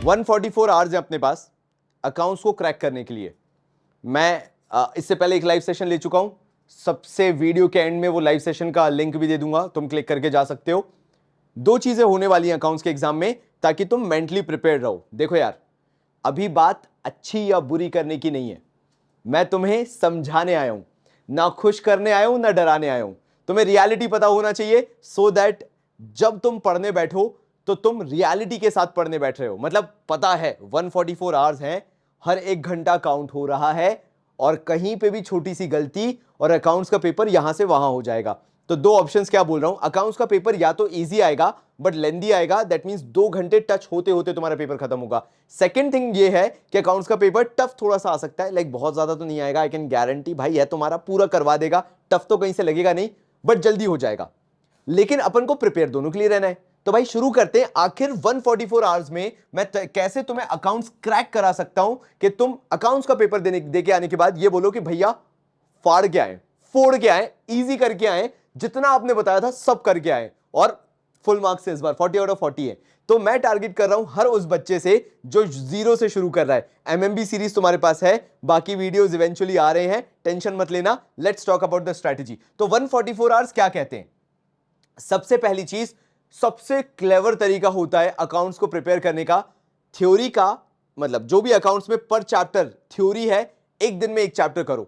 144 hours है अपने पास accounts को क्रैक करने के लिए। मैं इससे पहले एक लाइव सेशन ले चुका हूं, सबसे वीडियो के एंड में वो लाइव सेशन का लिंक भी दे दूंगा, तुम क्लिक करके जा सकते हो। दो चीजें होने वाली हैं अकाउंट्स के एग्जाम में ताकि तुम मेंटली प्रिपेयर रहो। देखो यार, अभी बात अच्छी या बुरी करने की नहीं है, मैं तुम्हें समझाने आया हूं, ना खुश करने आया हूं ना डराने आया हूं। तुम्हें रियलिटी पता होना चाहिए सो दैट जब तुम पढ़ने बैठो तो तुम रियलिटी के साथ पढ़ने बैठ रहे हो। मतलब पता है 144 आवर्स हैं, हर एक घंटा काउंट हो रहा है और कहीं पे भी छोटी सी गलती और अकाउंट्स का पेपर यहां से वहां हो जाएगा। तो दो ऑप्शंस क्या बोल रहा हूं, अकाउंट्स का पेपर या तो इजी आएगा बट लेंदी आएगा, दैट मींस 2 घंटे टच होते होते तुम्हारा पेपर खत्म होगा। सेकंड थिंग ये है कि अकाउंट्स का पेपर टफ थोड़ा सा आ सकता है, लाइक बहुत ज्यादा तो नहीं आएगा, आई कैन गारंटी भाई है तुम्हारा पूरा करवा देगा, टफ तो कहीं से लगेगा नहीं बट जल्दी हो जाएगा। लेकिन अपन को प्रिपेयर दोनों के लिए रहना है। तो भाई शुरू करते हैं, आखिर 144 आवर्स में मैं कैसे तुम्हें अकाउंट्स क्रैक करा सकता हूं कि तुम अकाउंट्स का पेपर दे के आने के बाद ये बोलो कि भैया फाड़ के आए, फोड़ के आए, इजी करके आए, जितना आपने बताया था सब करके आए और फुल मार्क्स से इस बार 40 आउट ऑफ 40 है। तो मैं टारगेट कर रहा हूं हर उस बच्चे से जो जीरो से शुरू कर रहा है। एमएमबी सीरीज तुम्हारे पास है, बाकी वीडियोस इवेंचुअली आ रहे हैं, टेंशन मत लेना। Let's talk about the strategy. तो 144 आवर्स क्या कहते हैं? सबसे पहली चीज, सबसे क्लेवर तरीका होता है अकाउंट्स को प्रिपेयर करने का, थ्योरी का, मतलब जो भी अकाउंट्स में पर चैप्टर थ्योरी है एक दिन में एक चैप्टर करो।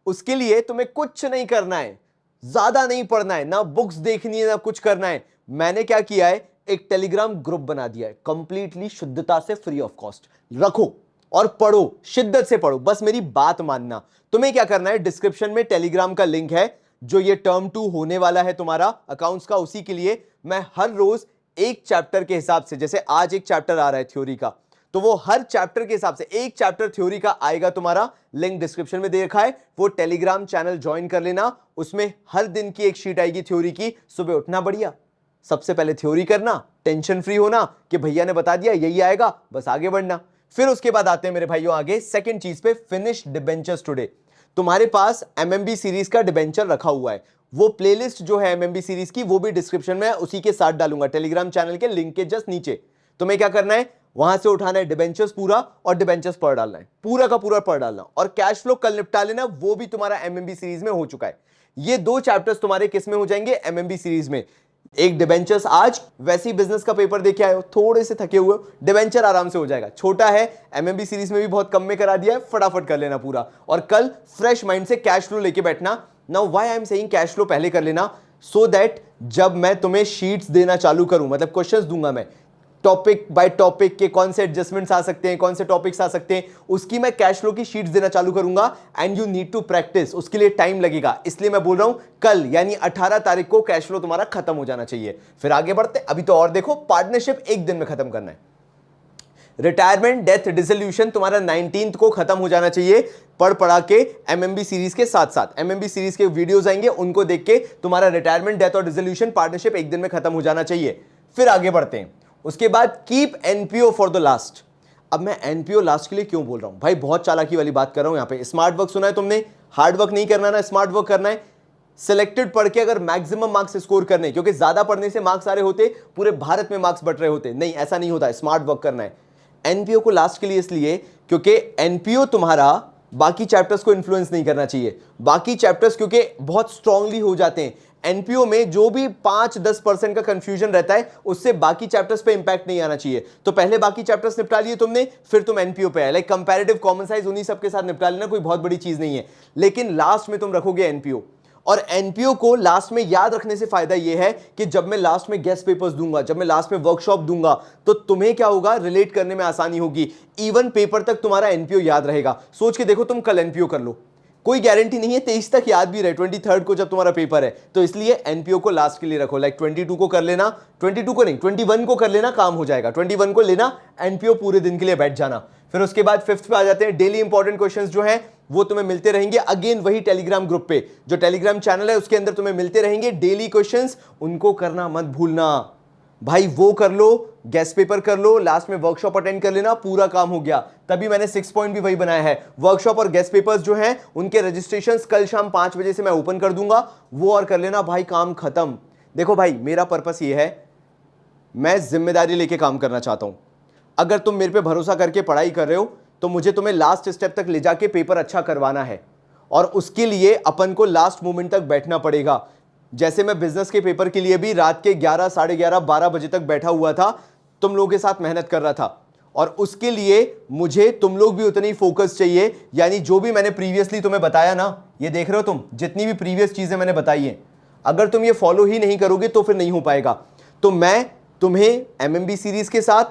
उसके लिए तुम्हें कुछ नहीं करना है, ज्यादा नहीं पढ़ना है, ना बुक्स देखनी है ना कुछ करना है। मैंने क्या किया है, एक टेलीग्राम ग्रुप बना दिया है, कंप्लीटली शुद्धता से फ्री ऑफ कॉस्ट। रखो और पढ़ो, शिद्दत से पढ़ो, बस मेरी बात मानना। तुम्हें क्या करना है, डिस्क्रिप्शन में टेलीग्राम का लिंक है, जो ये टर्म 2 होने वाला है तुम्हारा अकाउंट्स का, उसी के लिए मैं हर रोज एक चैप्टर के हिसाब से, जैसे आज एक चैप्टर आ रहा है थ्योरी का, तो वो हर चैप्टर के हिसाब से एक चैप्टर थ्योरी का आएगा तुम्हारा, लिंक डिस्क्रिप्शन में दे रखा है, वो टेलीग्राम चैनल ज्वाइन कर लेना। उसमें हर दिन की एक शीट आएगी थ्योरी की। सुबह उठना, बढ़िया सबसे पहले थ्योरी करना, टेंशन फ्री होना कि भैया ने बता दिया यही आएगा, बस आगे बढ़ना। फिर उसके बाद आते हैं मेरे भाइयों आगे सेकंड चीज पे, फिनिश डिबेंचर्स टुडे। तुम्हारे पास एमएमबी सीरीज का डिबेंचर रखा हुआ है, वो प्लेलिस्ट जो है एमएमबी सीरीज की वो भी डिस्क्रिप्शन में है, उसी के साथ डालूंगा टेलीग्राम चैनल के लिंक के जस्ट नीचे। तुम्हें क्या करना है, वहां से उठाना है डिबेंचर्स पूरा और डिबेंचर्स पढ़ डालना है, पूरा का पूरा पढ़ डालना। और कैश फ्लो कल निपटा लेना, वो भी तुम्हारा एमएमबी सीरीज में हो चुका है। ये दो चैप्टर्स तुम्हारे किस में हो जाएंगे, एमएमबी सीरीज में। एक डिबेंचर्स आज, वैसे ही बिजनेस का पेपर देके आए हो, थोड़े से थके हुए हो, डिबेंचर आराम से हो जाएगा, छोटा है, एमएमबी सीरीज में भी बहुत कम में करा दिया है, फटाफट कर लेना पूरा। और कल फ्रेश माइंड से कैश फ्लो लेके बैठना। Now why I am saying cash flow पहले कर लेना, सो दैट जब मैं तुम्हें शीट्स देना चालू करूं, मतलब क्वेश्चंस दूंगा मैं, टॉपिक बाय टॉपिक के कौन से एडजस्टमेंट्स आ सकते हैं, कौन से टॉपिक्स आ सकते हैं, उसकी मैं कैश फ्लो की शीट्स देना चालू करूंगा। And you need to practice, उसके लिए टाइम लगेगा, इसलिए मैं बोल रहा हूं कल यानी 18 तारीख को कैश फ्लो तुम्हारा खत्म हो जाना चाहिए। फिर आगे बढ़ते, अभी तो और देखो, पार्टनरशिप एक दिन में खत्म करना है। रिटायरमेंट डेथ डिसोल्यूशन तुम्हारा 19th को खत्म हो जाना चाहिए, पढ़ पढ़ा के एमएमबी सीरीज के साथ साथ। एमएमबी सीरीज के वीडियोस आएंगे, उनको देख के तुम्हारा रिटायरमेंट डेथ और डिसोल्यूशन पार्टनरशिप एक दिन में खत्म हो जाना चाहिए। फिर आगे बढ़ते हैं, उसके बाद keep NPO for the last. अब मैं एनपीओ लास्ट के लिए क्यों बोल रहा हूं भाई, बहुत चालाकी वाली बात कर रहा हूं यहां पे। स्मार्ट वर्क सुना है तुमने, हार्ड वर्क नहीं करना ना, स्मार्ट वर्क करना है। सिलेक्टेड पढ़ के अगर मैक्सिमम मार्क्स स्कोर करने, क्योंकि ज्यादा पढ़ने से मार्क्स आ रहे होते, पूरे भारत में मार्क्स बढ़ रहे होते, नहीं ऐसा नहीं होता है, स्मार्ट वर्क करना है। एनपीओ को लास्ट के लिए इसलिए क्योंकि एनपीओ तुम्हारा बाकी चैप्टर्स को इन्फ्लुएंस नहीं करना चाहिए। बाकी चैप्टर्स क्योंकि बहुत स्ट्रांगली हो जाते हैं, एनपीओ में जो भी 5-10% का कंफ्यूजन रहता है उससे बाकी चैप्टर्स पे इंपैक्ट नहीं आना चाहिए। तो पहले बाकी चैप्टर्स निपटा लिए तुमने, फिर तुम एनपीओ पे आए, लाइक कंपैरेटिव कॉमन साइंस उन्हीं सबके साथ निपटा लेना, कोई बहुत बड़ी चीज नहीं है। लेकिन लास्ट में तुम रखोगे एनपीओ, और एनपीओ को लास्ट में याद रखने से फायदा यह है कि जब मैं लास्ट में गेस्ट पेपर्स दूंगा, जब मैं लास्ट में वर्कशॉप दूंगा, तो तुम्हें क्या होगा, रिलेट करने में आसानी होगी, इवन पेपर तक तुम्हारा एनपीओ याद रहेगा। सोच के देखो, तुम कल एनपीओ कर लो, कोई गारंटी नहीं है 23 तक याद भी रहे, 23rd को जब तुम्हारा पेपर है। तो इसलिए एनपीओ को लास्ट के लिए रखो, लाइक 22 को कर लेना, 22 को नहीं 21 को कर लेना, काम हो जाएगा। 21 को लेना, एनपीओ पूरे दिन के लिए बैठ जाना। फिर उसके बाद 5th पे आ जाते हैं, डेली इंपॉर्टेंट क्वेश्चंस जो हैं वो तुम्हें मिलते रहेंगे, अगेन वही टेलीग्राम ग्रुप पे, जो टेलीग्राम चैनल है उसके अंदर तुम्हें मिलते रहेंगे डेली क्वेश्चंस, उनको करना मत भूलना भाई। वो कर लो, गेस्ट पेपर कर लो, लास्ट में वर्कशॉप अटेंड कर लेना, पूरा काम हो गया। तभी मैंने 6 पॉइंट भी वही बनाया है। वर्कशॉप और गेस्ट पेपर्स जो हैं उनके रजिस्ट्रेशंस कल शाम 5 बजे से मैं ओपन कर दूंगा, वो और कर लेना भाई, काम खत्म। देखो भाई, मेरा पर्पस ये है, मैं जिम्मेदारी लेके काम करना चाहता हूं। अगर तुम मेरे पे भरोसा करके पढ़ाई कर रहे हो तो मुझे तुम्हें लास्ट स्टेप तक ले जाके पेपर अच्छा करवाना है, और उसके लिए अपन को लास्ट मोमेंट तक बैठना पड़ेगा। जैसे मैं बिजनेस के पेपर के लिए भी रात के 11, साढ़े 11, 12 बजे तक बैठा हुआ था, तुम लोगों के साथ मेहनत कर रहा था, और उसके लिए मुझे तुम लोग भी उतनी फोकस चाहिए। यानी जो भी मैंने प्रीवियसली तुम्हें बताया ना, ये देख रहे हो तुम, जितनी भी प्रीवियस चीजें मैंने बताई हैं, अगर तुम ये फॉलो ही नहीं करोगे तो फिर नहीं हो पाएगा। तो मैं तुम्हें एमएमबी सीरीज के साथ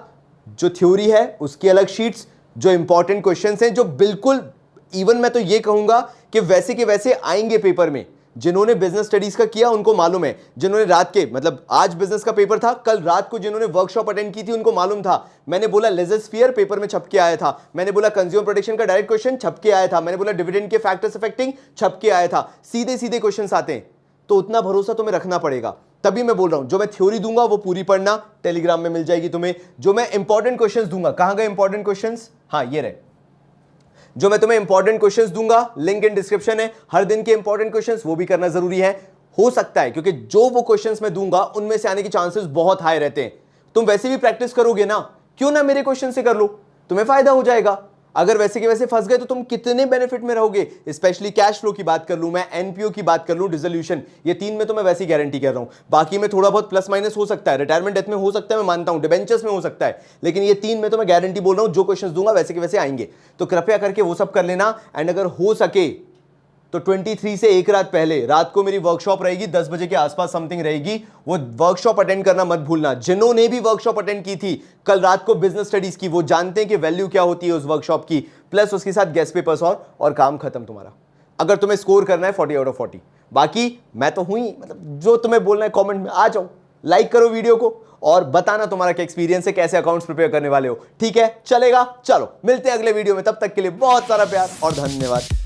जो थ्योरी है उसकी अलग शीट्स, जो इंपॉर्टेंट क्वेश्चंस हैं, जो बिल्कुल इवन मैं तो ये कहूंगा कि वैसे के वैसे आएंगे पेपर में। जिन्होंने बिजनेस स्टडीज का किया उनको मालूम है, जिन्होंने रात के, मतलब आज बिजनेस का पेपर था, कल रात को जिन्होंने वर्कशॉप अटेंड की थी उनको मालूम था। मैंने बोला लेजोस्फीयर पेपर में छप के आया था, मैंने बोला कंज्यूमर प्रोटेक्शन का डायरेक्ट क्वेश्चन छप के आया था, मैंने बोला डिविडेंड के फैक्टर्स अफेक्टिंग छप के आया था। सीधे सीधे क्वेश्चन आते हैं, तो उतना भरोसा तुम्हें रखना पड़ेगा। तभी मैं बोल रहा हूं जो मैं थ्योरी दूंगा वो पूरी पढ़ना, टेलीग्राम में मिल जाएगी तुम्हें। जो मैं इंपॉर्टेंट क्वेश्चंस दूंगा, कहां गए इंपॉर्टेंट क्वेश्चंस, हाँ ये रहे, जो मैं तुम्हें इंपॉर्टेंट क्वेश्चंस दूंगा, लिंक इन डिस्क्रिप्शन है। हर दिन के इंपॉर्टेंट क्वेश्चंस वो भी करना जरूरी है। हो सकता है क्योंकि जो वो क्वेश्चंस मैं दूंगा उनमें से आने के चांसेस बहुत हाई रहते हैं। तुम वैसे भी प्रैक्टिस करोगे ना, क्यों ना मेरे क्वेश्चन से कर लो, तुम्हें फायदा हो जाएगा। अगर वैसे के वैसे फंस गए तो तुम कितने बेनिफिट में रहोगे। स्पेशली कैश फ्लो की बात कर लूं मैं, एनपीओ की बात कर लूं, डिसोल्यूशन, ये तीन में तो मैं वैसी गारंटी कर रहा हूं। बाकी में थोड़ा बहुत प्लस माइनस हो सकता है, रिटायरमेंट डेथ में हो सकता है, मैं मानता हूं, डिबेंचर्स में हो सकता है, लेकिन ये तीन में तो मैं गारंटी बोल रहा हूं, जो क्वेश्चंस दूंगा वैसे के वैसे आएंगे। तो कृपया करके वो सब कर लेना। एंड अगर हो सके तो 23 से एक रात पहले, रात को मेरी वर्कशॉप रहेगी, 10 बजे के आसपास समथिंग रहेगी, वो वर्कशॉप अटेंड करना मत भूलना। जिन्होंने भी वर्कशॉप अटेंड की थी कल रात को बिजनेस स्टडीज की, वो जानते हैं कि वैल्यू क्या होती है उस वर्कशॉप की, प्लस उसके साथ गेस्ट पेपर्स और काम खत्म तुम्हारा। अगर तुम्हें स्कोर करना है 40 आउट ऑफ 40। बाकी मैं तो हुई, मतलब जो तुम्हें बोलना है कमेंट में आ जाओ, लाइक करो वीडियो को और बताना तुम्हारा क्या एक्सपीरियंस है, कैसे अकाउंट्स प्रिपेयर करने वाले हो। ठीक है, चलेगा, चलो मिलते हैं अगले वीडियो में, तब तक के लिए बहुत सारा प्यार और धन्यवाद।